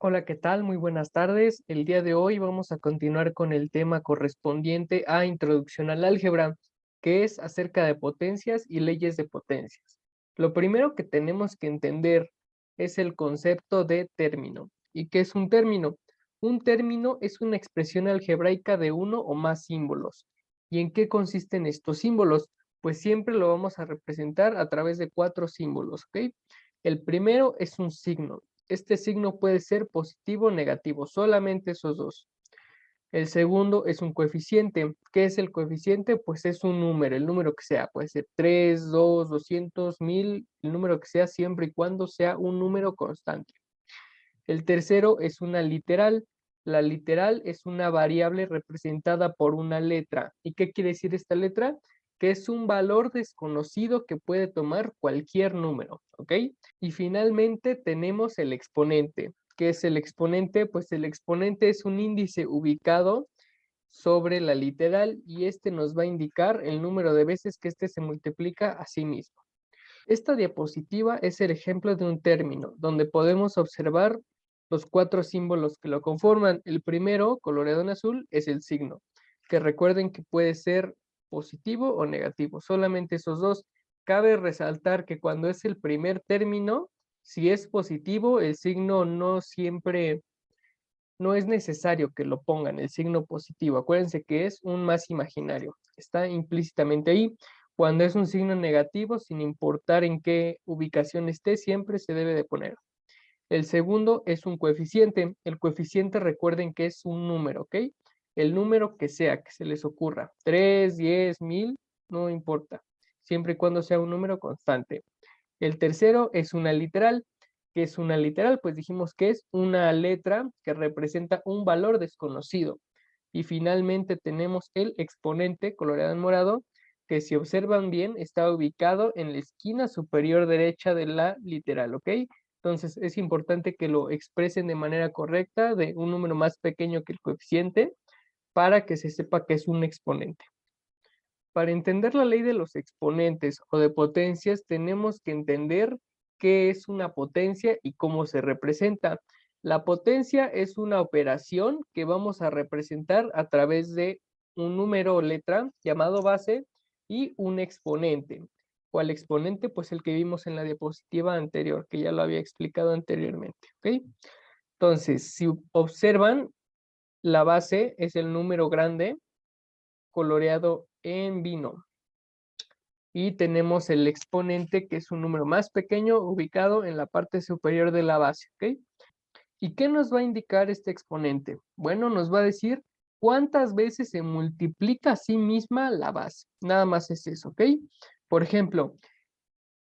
Hola, ¿qué tal? Muy buenas tardes. El día de hoy vamos a continuar con el tema correspondiente a Introducción al Álgebra, que es acerca de potencias y leyes de potencias. Lo primero que tenemos que entender es el concepto de término. ¿Y qué es un término? Un término es una expresión algebraica de uno o más símbolos. ¿Y en qué consisten estos símbolos? Pues siempre lo vamos a representar a través de cuatro símbolos, ¿ok? El primero es un signo. Este signo puede ser positivo o negativo, solamente esos dos. El segundo es un coeficiente. ¿Qué es el coeficiente? Pues es un número, el número que sea. Puede ser 3, 2, 200, 1000, el número que sea, siempre y cuando sea un número constante. El tercero es una literal. La literal es una variable representada por una letra. ¿Y qué quiere decir esta letra? Que es un valor desconocido que puede tomar cualquier número, ¿ok? Y finalmente tenemos el exponente. ¿Qué es el exponente? Pues el exponente es un índice ubicado sobre la literal y este nos va a indicar el número de veces que este se multiplica a sí mismo. Esta diapositiva es el ejemplo de un término, donde podemos observar los cuatro símbolos que lo conforman. El primero, coloreado en azul, es el signo, que recuerden que puede ser positivo o negativo, solamente esos dos. Cabe resaltar que cuando es el primer término, si es positivo, el signo no siempre, no es necesario que lo pongan, el signo positivo. Acuérdense que es un más imaginario, está implícitamente ahí. Cuando es un signo negativo, sin importar en qué ubicación esté, siempre se debe de poner. El segundo es un coeficiente. El coeficiente recuerden que es un número, ¿ok? El número que sea, que se les ocurra. 3, 10, 1000, no importa. Siempre y cuando sea un número constante. El tercero es una literal. ¿Qué es una literal? Pues dijimos que es una letra que representa un valor desconocido. Y finalmente tenemos el exponente, coloreado en morado, que si observan bien está ubicado en la esquina superior derecha de la literal, ¿ok? Entonces es importante que lo expresen de manera correcta, de un número más pequeño que el coeficiente, para que se sepa que es un exponente. Para entender la ley de los exponentes o de potencias, tenemos que entender qué es una potencia y cómo se representa. La potencia es una operación que vamos a representar a través de un número o letra llamado base y un exponente. ¿Cuál exponente? Pues el que vimos en la diapositiva anterior, que ya lo había explicado anteriormente, ¿ok? Entonces, si observan, la base es el número grande coloreado en vino. Y tenemos el exponente, que es un número más pequeño, ubicado en la parte superior de la base, ¿ok? ¿Y qué nos va a indicar este exponente? Bueno, nos va a decir cuántas veces se multiplica a sí misma la base. Nada más es eso, ¿ok? Por ejemplo,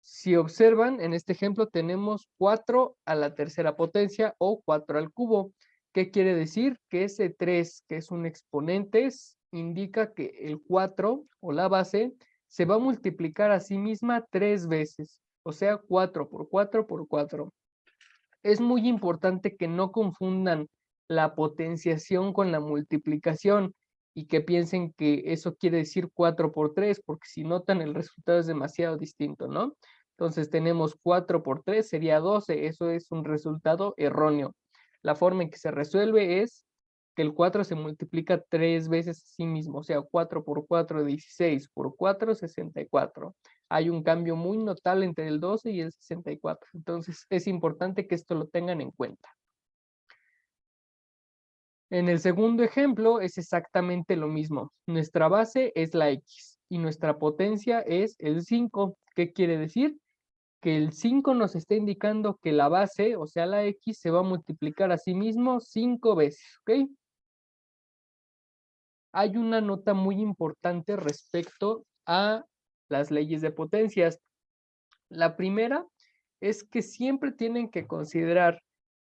si observan, en este ejemplo tenemos 4 a la tercera potencia o 4 al cubo. ¿Qué quiere decir? Que ese 3, que es un exponente, indica que el 4 o la base se va a multiplicar a sí misma 3 veces, o sea, 4 por 4 por 4. Es muy importante que no confundan la potenciación con la multiplicación y que piensen que eso quiere decir 4 por 3, porque si notan el resultado es demasiado distinto, ¿no? Entonces tenemos 4 por 3 sería 12, eso es un resultado erróneo. La forma en que se resuelve es que el 4 se multiplica 3 veces a sí mismo, o sea, 4 por 4, 16, por 4, 64. Hay un cambio muy notable entre el 12 y el 64. Entonces, es importante que esto lo tengan en cuenta. En el segundo ejemplo es exactamente lo mismo. Nuestra base es la X y nuestra potencia es el 5. ¿Qué quiere decir? Que el 5 nos está indicando que la base, o sea, la X, se va a multiplicar a sí mismo 5 veces, ¿ok? Hay una nota muy importante respecto a las leyes de potencias. La primera es que siempre tienen que considerar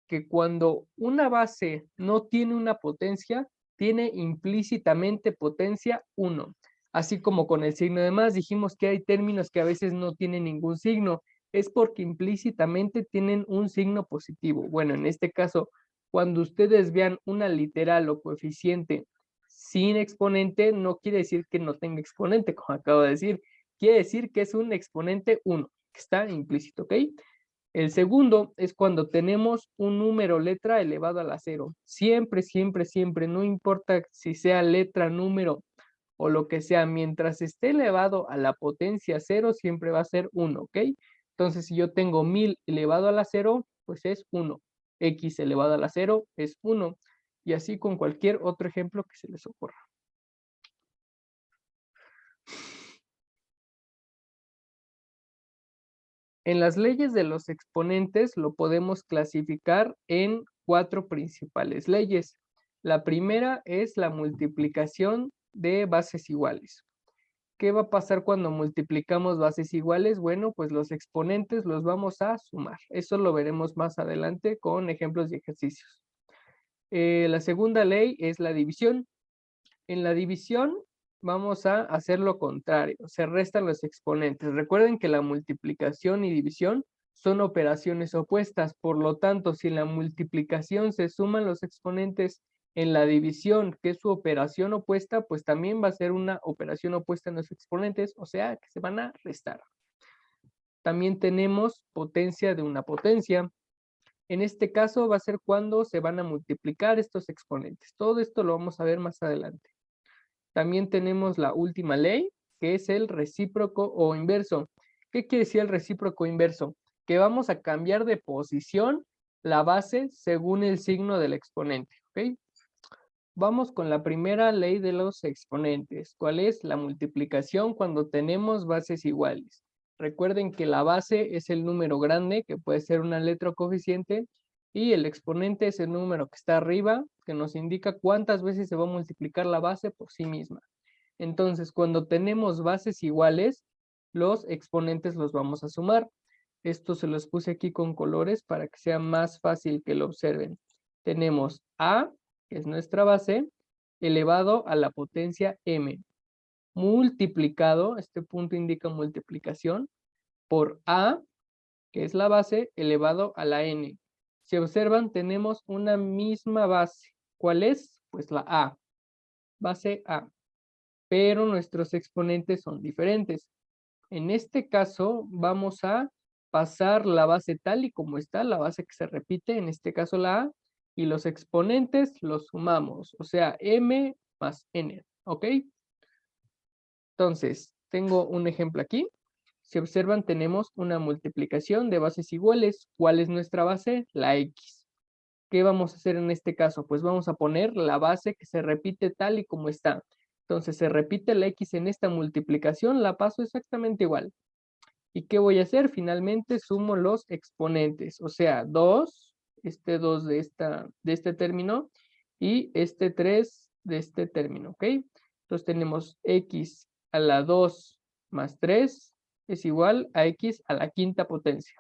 que cuando una base no tiene una potencia, tiene implícitamente potencia 1. Así como con el signo de más, dijimos que hay términos que a veces no tienen ningún signo, es porque implícitamente tienen un signo positivo. Bueno, en este caso, cuando ustedes vean una literal o coeficiente sin exponente, no quiere decir que no tenga exponente, como acabo de decir, quiere decir que es un exponente 1, que está implícito, ¿ok? El segundo es cuando tenemos un número letra elevado a la cero. Siempre, siempre, siempre, no importa si sea letra, número o lo que sea, mientras esté elevado a la potencia cero, siempre va a ser 1, ¿ok? Entonces, si yo tengo 1000 elevado a la cero, pues es 1. X elevado a la cero es 1. Y así con cualquier otro ejemplo que se les ocurra. En las leyes de los exponentes lo podemos clasificar en 4 principales leyes. La primera es la multiplicación de bases iguales. ¿Qué va a pasar cuando multiplicamos bases iguales? Bueno, pues los exponentes los vamos a sumar. Eso lo veremos más adelante con ejemplos y ejercicios. La segunda ley es la división. En la división vamos a hacer lo contrario, se restan los exponentes. Recuerden que la multiplicación y división son operaciones opuestas, por lo tanto, si en la multiplicación se suman los exponentes en la división, que es su operación opuesta, pues también va a ser una operación opuesta en los exponentes, o sea, que se van a restar. También tenemos potencia de una potencia. En este caso va a ser cuando se van a multiplicar estos exponentes. Todo esto lo vamos a ver más adelante. También tenemos la última ley, que es el recíproco o inverso. ¿Qué quiere decir el recíproco inverso? Que vamos a cambiar de posición la base según el signo del exponente, ¿ok? Vamos con la primera ley de los exponentes. ¿Cuál es? La multiplicación cuando tenemos bases iguales. Recuerden que la base es el número grande, que puede ser una letra o coeficiente, y el exponente es el número que está arriba, que nos indica cuántas veces se va a multiplicar la base por sí misma. Entonces, cuando tenemos bases iguales, los exponentes los vamos a sumar. Esto se los puse aquí con colores para que sea más fácil que lo observen. Tenemos A, que es nuestra base, elevado a la potencia m, multiplicado, este punto indica multiplicación, por A, que es la base, elevado a la n. Si observan, tenemos una misma base. ¿Cuál es? Pues la A, base A. Pero nuestros exponentes son diferentes. En este caso, vamos a pasar la base tal y como está, la base que se repite, en este caso la A, y los exponentes los sumamos, o sea, m más n, ¿ok? Entonces, tengo un ejemplo aquí. Si observan, tenemos una multiplicación de bases iguales. ¿Cuál es nuestra base? La x. ¿Qué vamos a hacer en este caso? Pues vamos a poner la base que se repite tal y como está. Entonces, se repite la x en esta multiplicación, la paso exactamente igual. ¿Y qué voy a hacer? Finalmente sumo los exponentes, o sea, 2, este 2 de este término y este 3 de este término, ¿ok? Entonces tenemos x a la 2 más 3 es igual a x a la quinta potencia.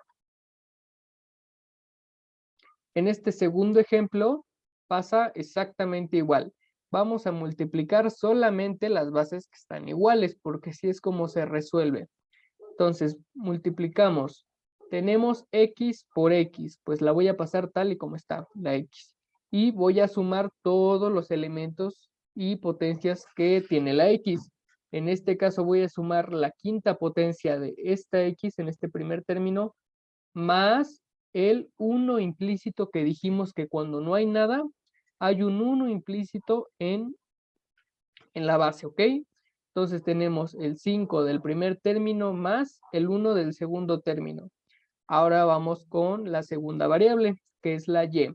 En este segundo ejemplo pasa exactamente igual. Vamos a multiplicar solamente las bases que están iguales, porque así es como se resuelve. Entonces, multiplicamos. Tenemos x por x, pues la voy a pasar tal y como está, la x. Y voy a sumar todos los elementos y potencias que tiene la x. En este caso voy a sumar la quinta potencia de esta x en este primer término, más el 1 implícito que dijimos que cuando no hay nada, hay un 1 implícito en la base, ¿ok? Entonces tenemos el 5 del primer término más el 1 del segundo término. Ahora vamos con la segunda variable, que es la y.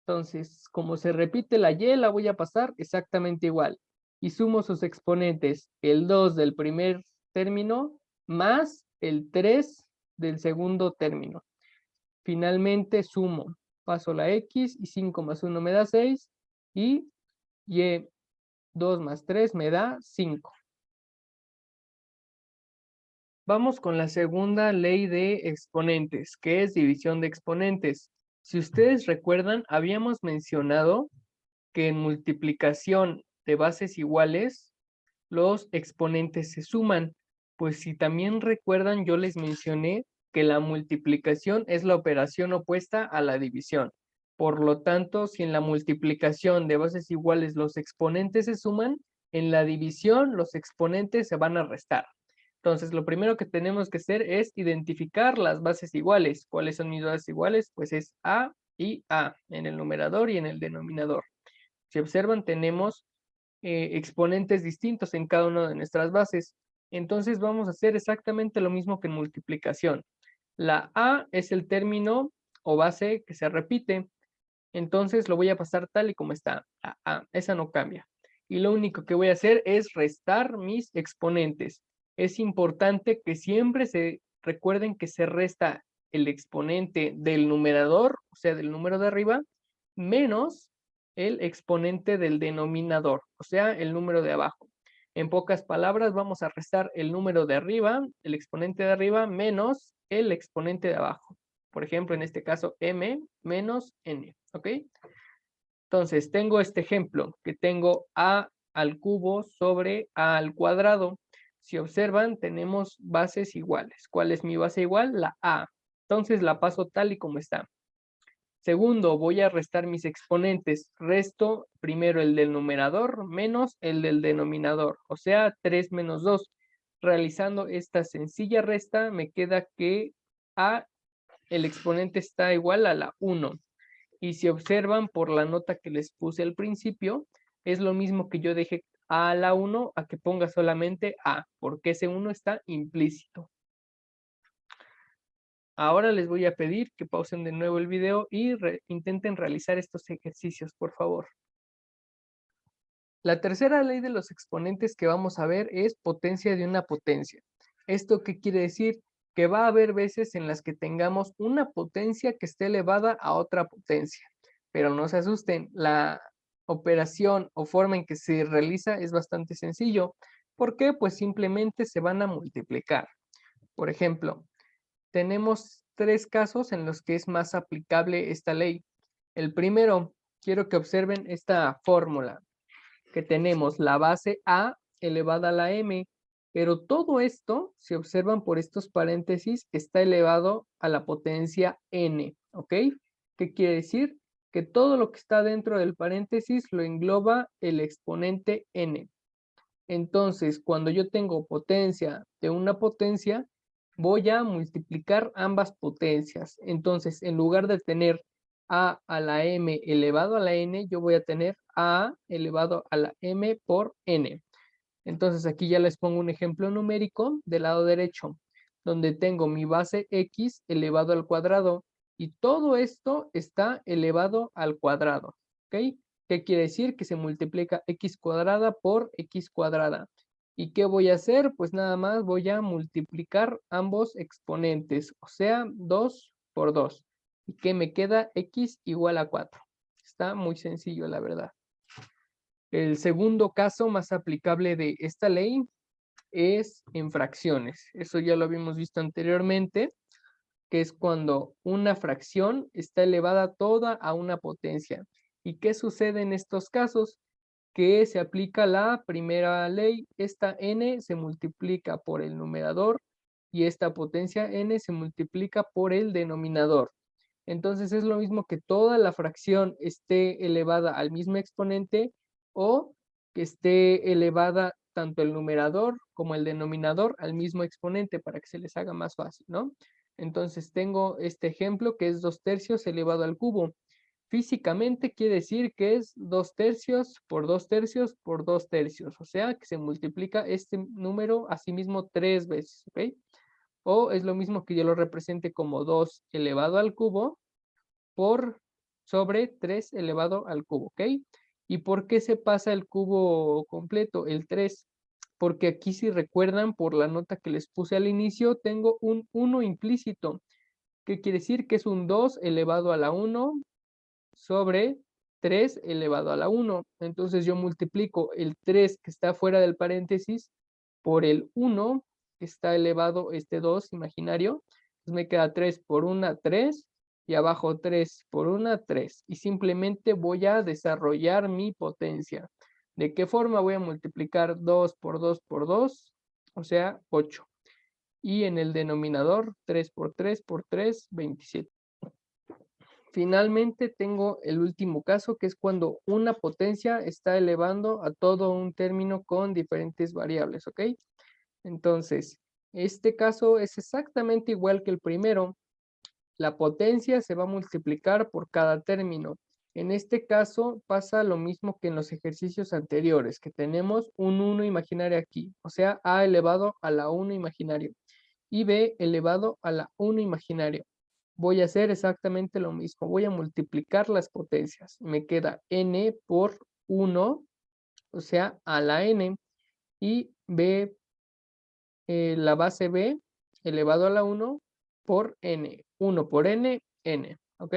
Entonces, como se repite la y, la voy a pasar exactamente igual. Y sumo sus exponentes, el 2 del primer término más el 3 del segundo término. Finalmente sumo, paso la x y 5 más 1 me da 6 y 2 más 3 me da 5. Vamos con la segunda ley de exponentes, que es división de exponentes. Si ustedes recuerdan, habíamos mencionado que en multiplicación de bases iguales, los exponentes se suman. Pues si también recuerdan, yo les mencioné que la multiplicación es la operación opuesta a la división. Por lo tanto, si en la multiplicación de bases iguales los exponentes se suman, en la división los exponentes se van a restar. Entonces, lo primero que tenemos que hacer es identificar las bases iguales. ¿Cuáles son mis bases iguales? Pues es A y A, en el numerador y en el denominador. Si observan, tenemos exponentes distintos en cada una de nuestras bases. Entonces, vamos a hacer exactamente lo mismo que en multiplicación. La A es el término o base que se repite. Entonces, lo voy a pasar tal y como está. A A, esa no cambia. Y lo único que voy a hacer es restar mis exponentes. Es importante que siempre se recuerden que se resta el exponente del numerador, o sea, del número de arriba, menos el exponente del denominador, o sea, el número de abajo. En pocas palabras, vamos a restar el número de arriba, el exponente de arriba, menos el exponente de abajo. Por ejemplo, en este caso, m menos n, ¿ok? Entonces, tengo este ejemplo, que tengo a al cubo sobre a al cuadrado. Si observan, tenemos bases iguales. ¿Cuál es mi base igual? La a. Entonces, la paso tal y como está. Segundo, voy a restar mis exponentes. Resto primero el del numerador menos el del denominador, o sea, 3 menos 2. Realizando esta sencilla resta, me queda que a, el exponente está igual a la 1. Y si observan por la nota que les puse al principio, es lo mismo que yo deje a la 1 a que ponga solamente a, porque ese 1 está implícito. Ahora les voy a pedir que pausen de nuevo el video y intenten realizar estos ejercicios, por favor. La tercera ley de los exponentes que vamos a ver es potencia de una potencia. ¿Esto qué quiere decir? Que va a haber veces en las que tengamos una potencia que esté elevada a otra potencia. Pero no se asusten, la operación o forma en que se realiza es bastante sencillo. ¿Por qué? Pues simplemente se van a multiplicar. Por ejemplo, tenemos 3 casos en los que es más aplicable esta ley. El primero, quiero que observen esta fórmula, que tenemos la base a elevada a la m, pero todo esto, si observan por estos paréntesis, está elevado a la potencia n, ¿ok? ¿Qué quiere decir? Que todo lo que está dentro del paréntesis lo engloba el exponente n. Entonces, cuando yo tengo potencia de una potencia, voy a multiplicar ambas potencias. Entonces, en lugar de tener a la m elevado a la n, yo voy a tener a elevado a la m por n. Entonces, aquí ya les pongo un ejemplo numérico del lado derecho, donde tengo mi base x elevado al cuadrado y todo esto está elevado al cuadrado, ¿ok? ¿Qué quiere decir? Que se multiplica x cuadrada por x cuadrada. ¿Y qué voy a hacer? Pues nada más voy a multiplicar ambos exponentes, o sea, 2 por 2. ¿Y qué me queda? X igual a 4. Está muy sencillo, la verdad. El segundo caso más aplicable de esta ley es en fracciones. Eso ya lo habíamos visto anteriormente, que es cuando una fracción está elevada toda a una potencia. ¿Y qué sucede en estos casos? Que se aplica la primera ley. Esta n se multiplica por el numerador y esta potencia n se multiplica por el denominador. Entonces es lo mismo que toda la fracción esté elevada al mismo exponente o que esté elevada tanto el numerador como el denominador al mismo exponente para que se les haga más fácil, ¿no? Entonces tengo este ejemplo que es 2/3 elevado al cubo. Físicamente quiere decir que es 2/3 por 2/3 por 2/3, o sea que se multiplica este número a sí mismo 3 veces, ¿ok? O es lo mismo que yo lo represente como 2 elevado al cubo por sobre 3 elevado al cubo, ¿ok? ¿Y por qué se pasa el cubo completo, el 3? Porque aquí, si recuerdan, por la nota que les puse al inicio, tengo un 1 implícito. ¿Qué quiere decir? Que es un 2 elevado a la 1 sobre 3 elevado a la 1. Entonces yo multiplico el 3 que está fuera del paréntesis por el 1 que está elevado, este 2 imaginario. Entonces me queda 3 por 1, 3. Y abajo 3 por 1, 3. Y simplemente voy a desarrollar mi potencia. ¿De qué forma voy a multiplicar 2 por 2 por 2? O sea, 8. Y en el denominador, 3 por 3 por 3, 27. Finalmente tengo el último caso, que es cuando una potencia está elevando a todo un término con diferentes variables, ¿ok? Entonces, Este caso es exactamente igual que el primero. La potencia se va a multiplicar por cada término. En este caso pasa lo mismo que en los ejercicios anteriores, que tenemos un 1 imaginario aquí, o sea, a elevado a la 1 imaginario y b elevado a la 1 imaginario. Voy a hacer exactamente lo mismo, voy a multiplicar las potencias. Me queda n por 1, o sea, a la n, y b, la base b elevado a la 1 por n. 1 por n, n, ¿ok?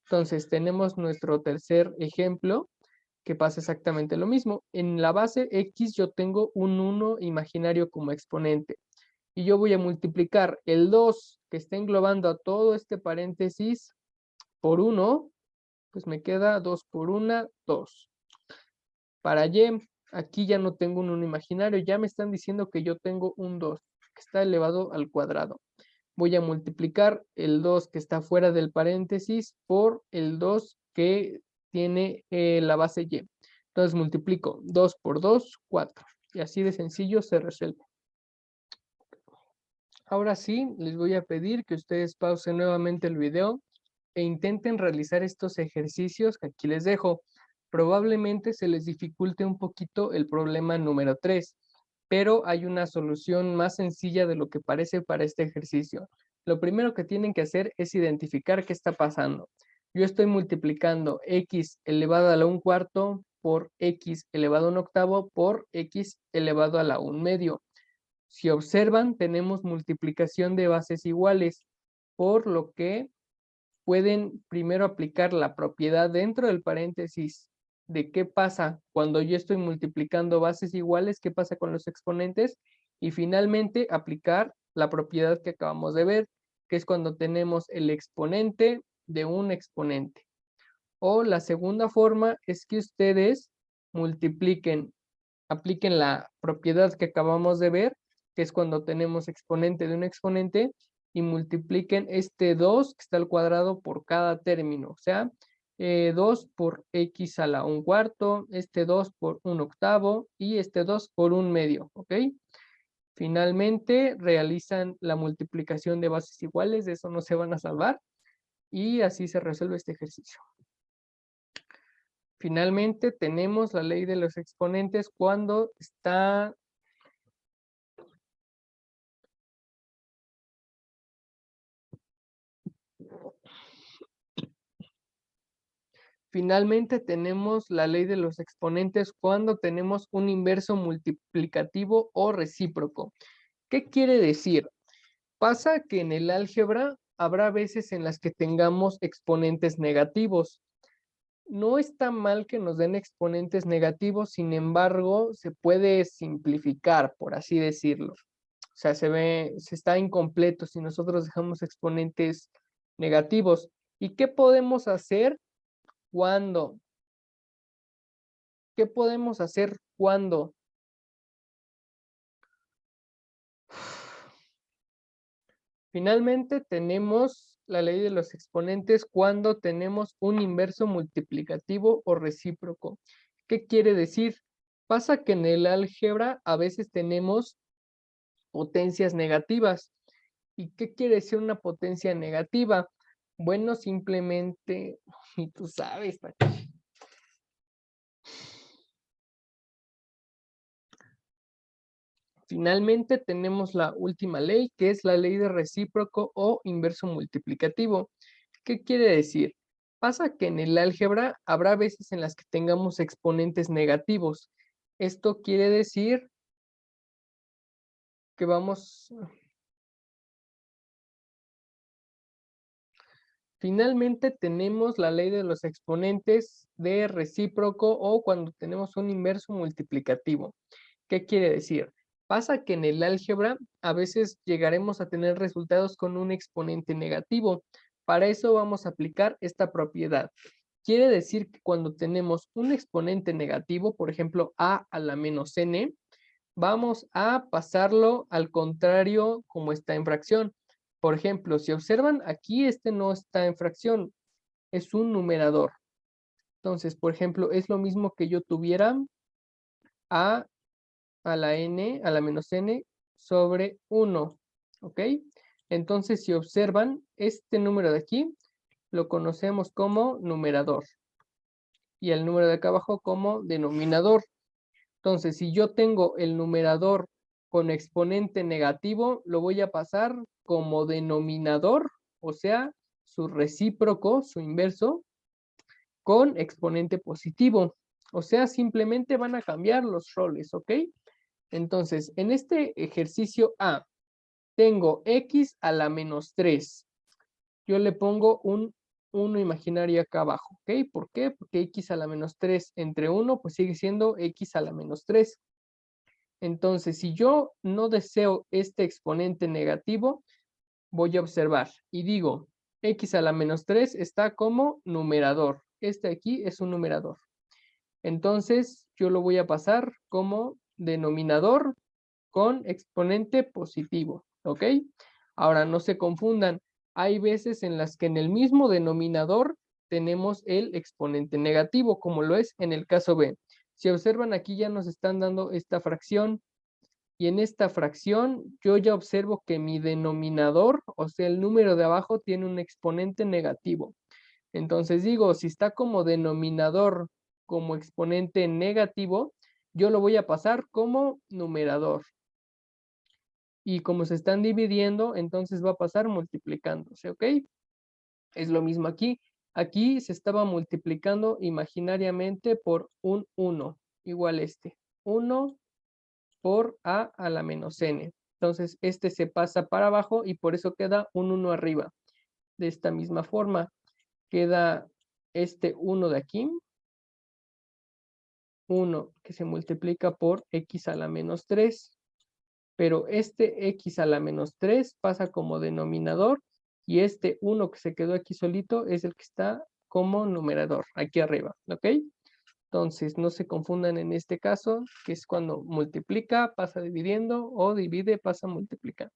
Entonces tenemos nuestro tercer ejemplo que pasa exactamente lo mismo. En la base x yo tengo un 1 imaginario como exponente y yo voy a multiplicar el 2 que está englobando a todo este paréntesis por 1, pues me queda 2 por 1, 2. Para y, aquí ya no tengo un 1 imaginario, ya me están diciendo que yo tengo un 2 que está elevado al cuadrado. Voy a multiplicar el 2 que está fuera del paréntesis por el 2 que tiene la base y. Entonces multiplico 2 por 2, 4. Y así de sencillo se resuelve. Ahora sí, les voy a pedir que ustedes pausen nuevamente el video e intenten realizar estos ejercicios que aquí les dejo. Probablemente se les dificulte un poquito el problema número 3, pero hay una solución más sencilla de lo que parece para este ejercicio. Lo primero que tienen que hacer es identificar qué está pasando. Yo estoy multiplicando x elevado a la 1/4 por x elevado a 1/8 por x elevado a la 1/2. Si observan, tenemos multiplicación de bases iguales, por lo que pueden primero aplicar la propiedad dentro del paréntesis de qué pasa cuando yo estoy multiplicando bases iguales, qué pasa con los exponentes, y finalmente aplicar la propiedad que acabamos de ver, que es cuando tenemos el exponente de un exponente. O la segunda forma es que ustedes apliquen la propiedad que acabamos de ver, que es cuando tenemos exponente de un exponente, y multipliquen este 2 que está al cuadrado por cada término, o sea, 2 por x a la 1/4, este 2 por 1/8 y este 2 por 1/2, ¿ok? Finalmente realizan la multiplicación de bases iguales, de eso no se van a salvar, y así se resuelve este ejercicio. Finalmente tenemos la ley de los exponentes cuando está... Finalmente tenemos la ley de los exponentes cuando tenemos un inverso multiplicativo o recíproco. ¿Qué quiere decir? Pasa que en el álgebra habrá veces en las que tengamos exponentes negativos. No está mal que nos den exponentes negativos, sin embargo, se puede simplificar, por así decirlo. O sea, se está incompleto si nosotros dejamos exponentes negativos. ¿Y qué podemos hacer cuando? ¿Qué podemos hacer cuando? Finalmente tenemos la ley de los exponentes cuando tenemos un inverso multiplicativo o recíproco. ¿Qué quiere decir? Pasa que en el álgebra a veces tenemos potencias negativas. ¿Y qué quiere decir una potencia negativa? Bueno, simplemente, y tú sabes, Pachi. Finalmente tenemos la última ley, que es la ley de recíproco o inverso multiplicativo. ¿Qué quiere decir? Pasa que en el álgebra habrá veces en las que tengamos exponentes negativos. Esto quiere decir que vamos... Finalmente tenemos la ley de los exponentes de recíproco o cuando tenemos un inverso multiplicativo. ¿Qué quiere decir? Pasa que en el álgebra a veces llegaremos a tener resultados con un exponente negativo. Para eso vamos a aplicar esta propiedad. Quiere decir que cuando tenemos un exponente negativo, por ejemplo, a la menos n, vamos a pasarlo al contrario como está en fracción. Por ejemplo, si observan, aquí este no está en fracción, es un numerador. Entonces, por ejemplo, es lo mismo que yo tuviera a la n, a la menos n, sobre 1, ¿ok? Entonces, si observan, este número de aquí lo conocemos como numerador y el número de acá abajo como denominador. Entonces, si yo tengo el numerador con exponente negativo, lo voy a pasar como denominador, o sea, su recíproco, su inverso, con exponente positivo. O sea, simplemente van a cambiar los roles, ¿ok? Entonces, en este ejercicio A, tengo x a la menos 3. Yo le pongo un 1 imaginario acá abajo, ¿ok? ¿Por qué? Porque x a la menos 3 entre 1, pues sigue siendo x a la menos 3. Entonces, si yo no deseo este exponente negativo, voy a observar y digo, x a la menos 3 está como numerador. Este aquí es un numerador. Entonces, yo lo voy a pasar como denominador con exponente positivo, ¿ok? Ahora, no se confundan. Hay veces en las que en el mismo denominador tenemos el exponente negativo, como lo es en el caso B. Si observan, aquí ya nos están dando esta fracción. Y en esta fracción yo ya observo que mi denominador, o sea, el número de abajo, tiene un exponente negativo. Entonces digo, si está como denominador, como exponente negativo, yo lo voy a pasar como numerador. Y como se están dividiendo, entonces va a pasar multiplicándose, ¿ok? Es lo mismo aquí. Aquí se estaba multiplicando imaginariamente por un 1, igual este. 1 por a la menos n. Entonces, este se pasa para abajo y por eso queda un 1 arriba. De esta misma forma, queda este 1 de aquí. 1 que se multiplica por x a la menos 3. Pero este x a la menos 3 pasa como denominador y este 1 que se quedó aquí solito es el que está como numerador, aquí arriba, ¿ok? Entonces, no se confundan en este caso, que es cuando multiplica, pasa dividiendo, o divide, pasa multiplicando.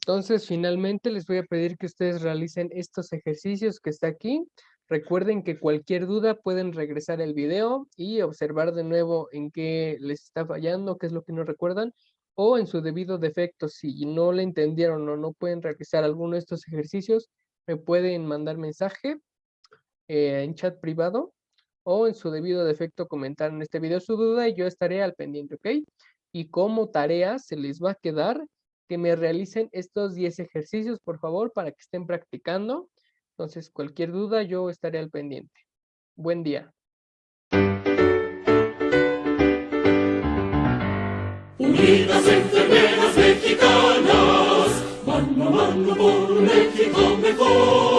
Entonces, finalmente les voy a pedir que ustedes realicen estos ejercicios que está aquí. Recuerden que cualquier duda pueden regresar el video y observar de nuevo en qué les está fallando, qué es lo que no recuerdan, o en su debido defecto, si no le entendieron o no pueden realizar alguno de estos ejercicios, me pueden mandar mensaje en chat privado o en su debido defecto comentar en este video su duda y yo estaré al pendiente, ¿ok? Y como tarea se les va a quedar que me realicen estos 10 ejercicios, por favor, para que estén practicando. Entonces, cualquier duda yo estaré al pendiente. Buen día. Unidas enfermeras mexicanas, mano a mano por un México mejor.